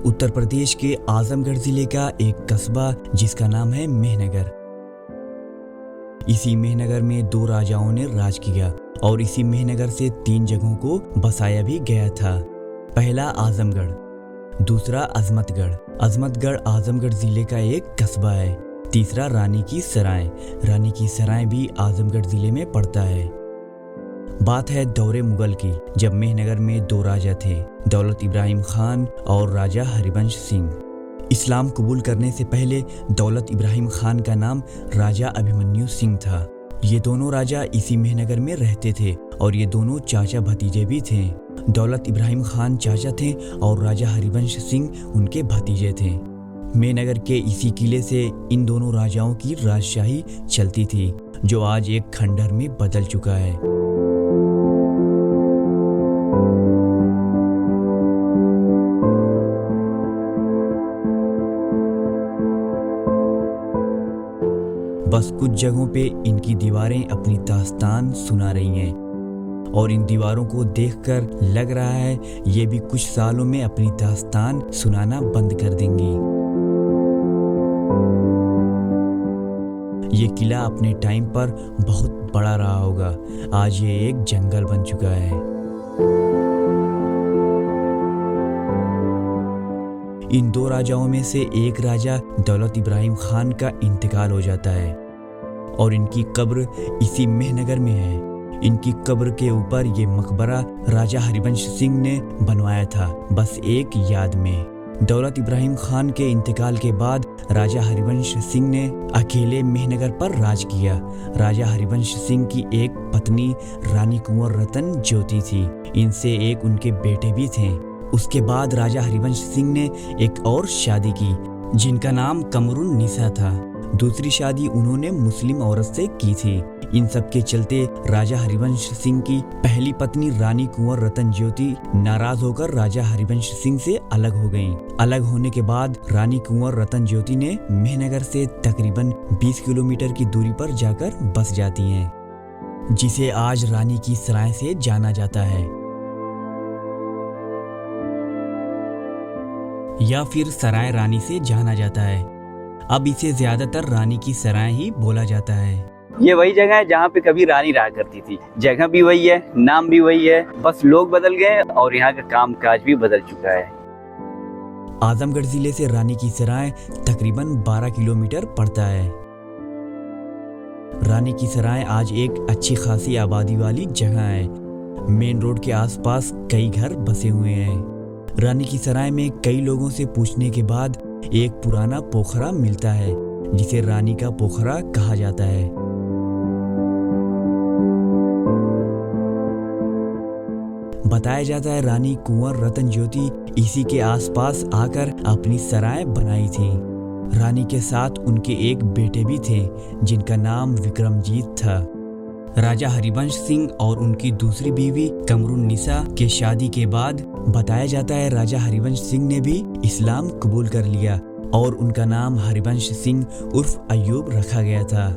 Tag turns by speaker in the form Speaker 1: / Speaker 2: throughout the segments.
Speaker 1: उत्तर प्रदेश के आजमगढ़ जिले का एक कस्बा जिसका नाम है मेहनगर। इसी मेहनगर में 2 राजाओं ने राज किया और इसी मेहनगर से 3 जगहों को बसाया भी गया था। पहला आजमगढ़, दूसरा अजमतगढ़। अजमतगढ़ आजमगढ़ जिले का एक कस्बा है। तीसरा रानी की सराय। रानी की सराय भी आजमगढ़ जिले में पड़ता है। बात है दौरे मुगल की, जब मेहनगर में 2 राजा थे, दौलत इब्राहिम खान और राजा हरिवंश सिंह। इस्लाम कबूल करने से पहले दौलत इब्राहिम खान का नाम राजा अभिमन्यु सिंह था। ये दोनों राजा इसी मेहनगर में रहते थे और ये दोनों चाचा भतीजे भी थे। दौलत इब्राहिम खान चाचा थे और राजा हरिवंश सिंह उनके भतीजे थे। मेहनगर के इसी किले से इन दोनों राजाओं की राजशाही चलती थी, जो आज एक खंडहर में बदल चुका है। बस कुछ जगहों पे इनकी दीवारें अपनी दास्तान सुना रही हैं और इन दीवारों को देखकर लग रहा है ये भी कुछ सालों में अपनी दास्तान सुनाना बंद कर देंगी। ये किला अपने टाइम पर बहुत बड़ा रहा होगा, आज ये एक जंगल बन चुका है। इन 2 राजाओं में से एक राजा दौलत इब्राहिम खान का इंतकाल हो जाता है और इनकी कब्र इसी मेहनगर में है। इनकी कब्र के ऊपर ये मकबरा राजा हरिवंश सिंह ने बनवाया था, बस एक याद में। दौलत इब्राहिम खान के इंतकाल के बाद राजा हरिवंश सिंह ने अकेले मेहनगर पर राज किया। राजा हरिवंश सिंह की एक पत्नी रानी कुंवर रतन ज्योति थी। इनसे एक उनके बेटे भी थे। उसके बाद राजा हरिवंश सिंह ने एक और शादी की जिनका नाम कमरुन निसा था। दूसरी शादी उन्होंने मुस्लिम औरत से की थी। इन सब के चलते राजा हरिवंश सिंह की पहली पत्नी रानी कुंवर रतन ज्योति नाराज होकर राजा हरिवंश सिंह से अलग हो गईं। अलग होने के बाद रानी कुंवर रतन ज्योति ने मेहनगर से तकरीबन 20 किलोमीटर की दूरी पर जाकर बस जाती हैं, जिसे आज रानी की सराय से जाना जाता है या फिर सराय रानी से जाना जाता है। अब इसे ज्यादातर रानी की सराय ही बोला जाता है।
Speaker 2: ये वही जगह है जहाँ पे कभी रानी रहा करती थी। जगह भी वही है, नाम भी वही है, बस लोग बदल गए और यहाँ का काम काज भी बदल चुका है।
Speaker 1: आजमगढ़ जिले से रानी की सराय तकरीबन 12 किलोमीटर पड़ता है। रानी की सराय आज एक अच्छी खासी आबादी वाली जगह है। मेन रोड के आसपास कई घर बसे हुए हैं। रानी की सराय में कई लोगों से पूछने के बाद एक पुराना पोखरा मिलता है जिसे रानी का पोखरा कहा जाता है। बताया जाता है रानी कुंवर रतन ज्योति इसी के आसपास आकर अपनी सराय बनाई थी। रानी के साथ उनके एक बेटे भी थे जिनका नाम विक्रमजीत था। राजा हरिवंश सिंह और उनकी दूसरी बीवी कमरुन निसा के शादी के बाद बताया जाता है राजा हरिवंश सिंह ने भी इस्लाम कबूल कर लिया और उनका नाम हरिवंश सिंह उर्फ अय्यूब रखा गया था।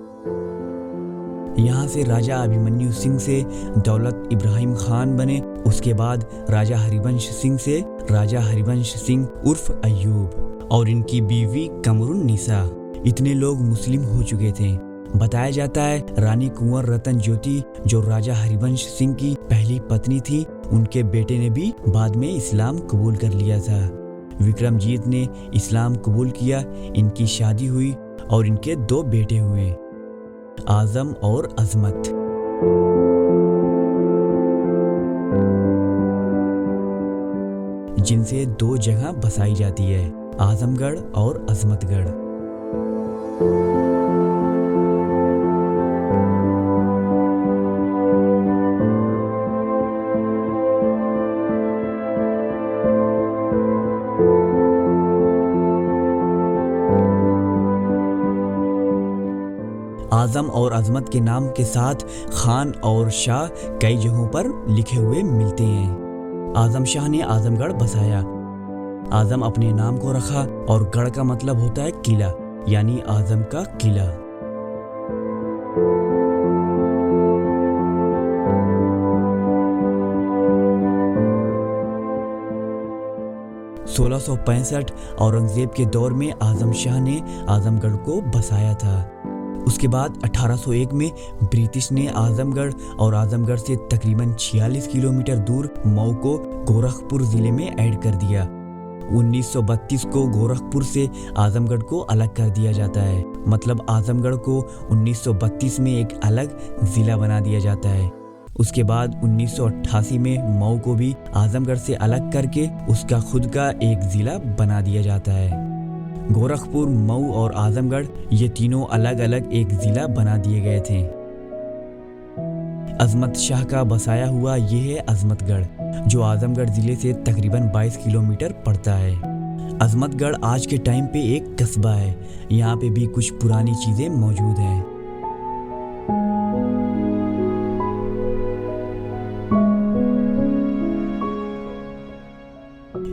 Speaker 1: यहाँ से राजा अभिमन्यु सिंह से दौलत इब्राहिम खान बने। उसके बाद राजा हरिवंश सिंह से राजा हरिवंश सिंह उर्फ अय्यूब और इनकी बीवी कमरुन निसा। इतने लोग मुस्लिम हो चुके थे। बताया जाता है रानी कुंवर रतन ज्योति जो राजा हरिवंश सिंह की पहली पत्नी थी, उनके बेटे ने भी बाद में इस्लाम कबूल कर लिया था। विक्रमजीत ने इस्लाम कबूल किया, इनकी शादी हुई और इनके 2 बेटे हुए, आजम और अजमत। जिनसे 2 जगह बसाई जाती है, आजमगढ़ और अजमतगढ़। आजम और अजमत के नाम के साथ खान और शाह कई जगहों पर लिखे हुए मिलते हैं। आजम शाह ने आजमगढ़ बसाया। आजम अपने नाम को रखा और गढ़ का मतलब होता है किला, यानी आजम का किला। 1665 औरंगजेब के दौर में आजम शाह ने आजमगढ़ को बसाया था। उसके बाद 1801 में ब्रिटिश ने आजमगढ़ और आजमगढ़ से तकरीबन 46 किलोमीटर दूर मऊ को गोरखपुर जिले में ऐड कर दिया। 1932 को गोरखपुर से आजमगढ़ को अलग कर दिया जाता है, मतलब आजमगढ़ को 1932 में एक अलग जिला बना दिया जाता है। उसके बाद 1988 में मऊ को भी आजमगढ़ से अलग करके उसका खुद का एक जिला बना दिया जाता है। गोरखपुर, मऊ और आजमगढ़ ये तीनों अलग अलग एक जिला बना दिए गए थे। अजमत शाह का बसाया हुआ ये है अजमतगढ़, जो आजमगढ़ जिले से तकरीबन 22 किलोमीटर पड़ता है। अजमतगढ़ आज के टाइम पे एक कस्बा है। यहाँ पे भी कुछ पुरानी चीजें मौजूद हैं।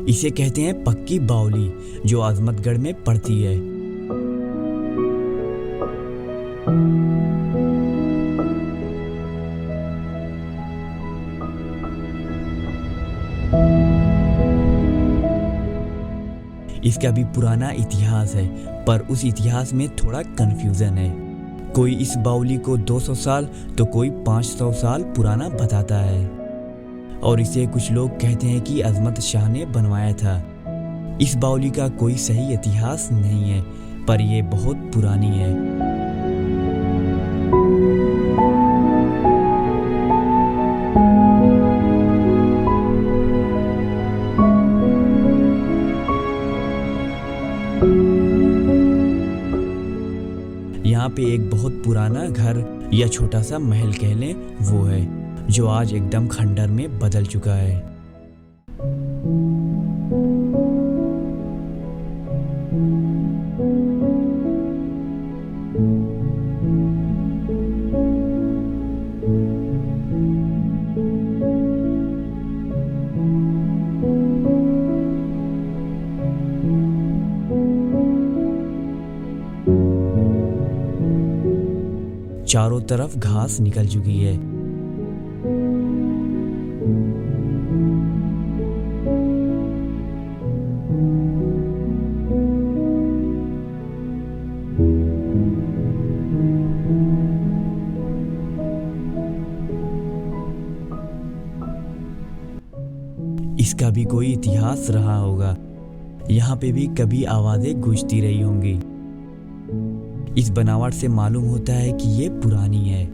Speaker 1: इसे कहते हैं पक्की बावली, जो आजमतगढ़ में पड़ती है। इसका भी पुराना इतिहास है, पर उस इतिहास में थोड़ा कंफ्यूजन है। कोई इस बावली को 200 साल तो कोई 500 साल पुराना बताता है, और इसे कुछ लोग कहते हैं कि अजमत शाह ने बनवाया था। इस बावली का कोई सही इतिहास नहीं है, पर यह बहुत पुरानी है। यहाँ पे एक बहुत पुराना घर या छोटा सा महल कह लें वो है, जो आज एकदम खंडर में बदल चुका है। चारों तरफ घास निकल चुकी है। इसका भी कोई इतिहास रहा होगा। यहाँ पे भी कभी आवाजें गूंजती रही होंगी। इस बनावट से मालूम होता है कि ये पुरानी है।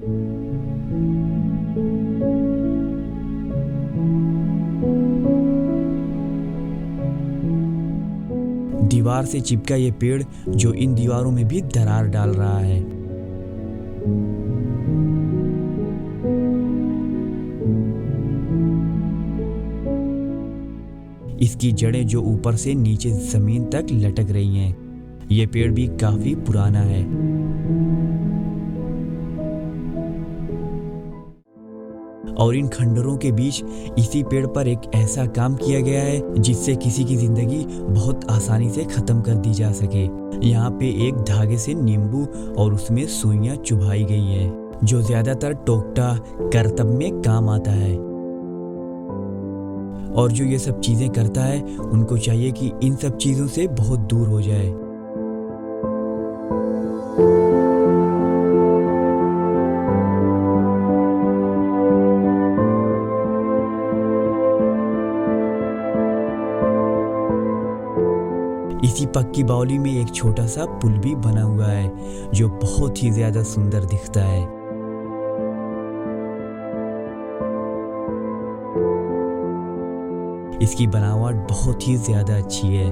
Speaker 1: दीवार से चिपका ये पेड़, जो इन दीवारों में भी दरार डाल रहा है। इसकी जड़ें जो ऊपर से नीचे जमीन तक लटक रही हैं। ये पेड़ भी काफी पुराना है। और इन खंडरों के बीच इसी पेड़ पर एक ऐसा काम किया गया है जिससे किसी की जिंदगी बहुत आसानी से खत्म कर दी जा सके। यहाँ पे एक धागे से नींबू और उसमें सुइयां चुभाई गई है, जो ज्यादातर टोकटा करतब में काम आता है। और जो ये सब चीजें करता है, उनको चाहिए कि इन सब चीजों से बहुत दूर हो जाए। इसी पक्की बावली में एक छोटा सा पुल भी बना हुआ है, जो बहुत ही ज्यादा सुंदर दिखता है। इसकी बनावट बहुत ही ज्यादा अच्छी है।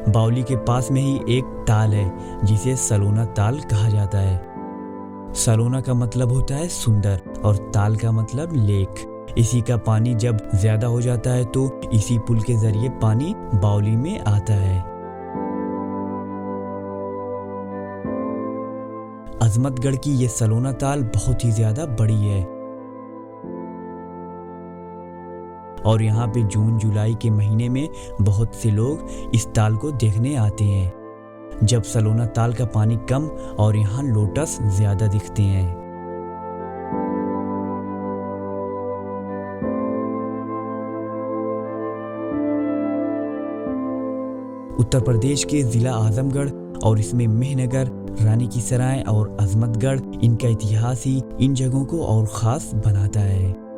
Speaker 1: बावली के पास में ही एक ताल है जिसे सलोना ताल कहा जाता है। सलोना का मतलब होता है सुंदर और ताल का मतलब लेक। इसी का पानी जब ज्यादा हो जाता है तो इसी पुल के जरिए पानी बावली में आता है। अजमतगढ़ की ये सलोना ताल बहुत ही ज्यादा बड़ी है। और यहाँ पे जून जुलाई के महीने में बहुत से लोग इस ताल को देखने आते हैं, जब सलोना ताल का पानी कम और यहाँ लोटस ज्यादा दिखते हैं। उत्तर प्रदेश के जिला आजमगढ़ और इसमें मेहनगर, रानी की सराय और अजमतगढ़, इनका इतिहास ही इन जगहों को और खास बनाता है।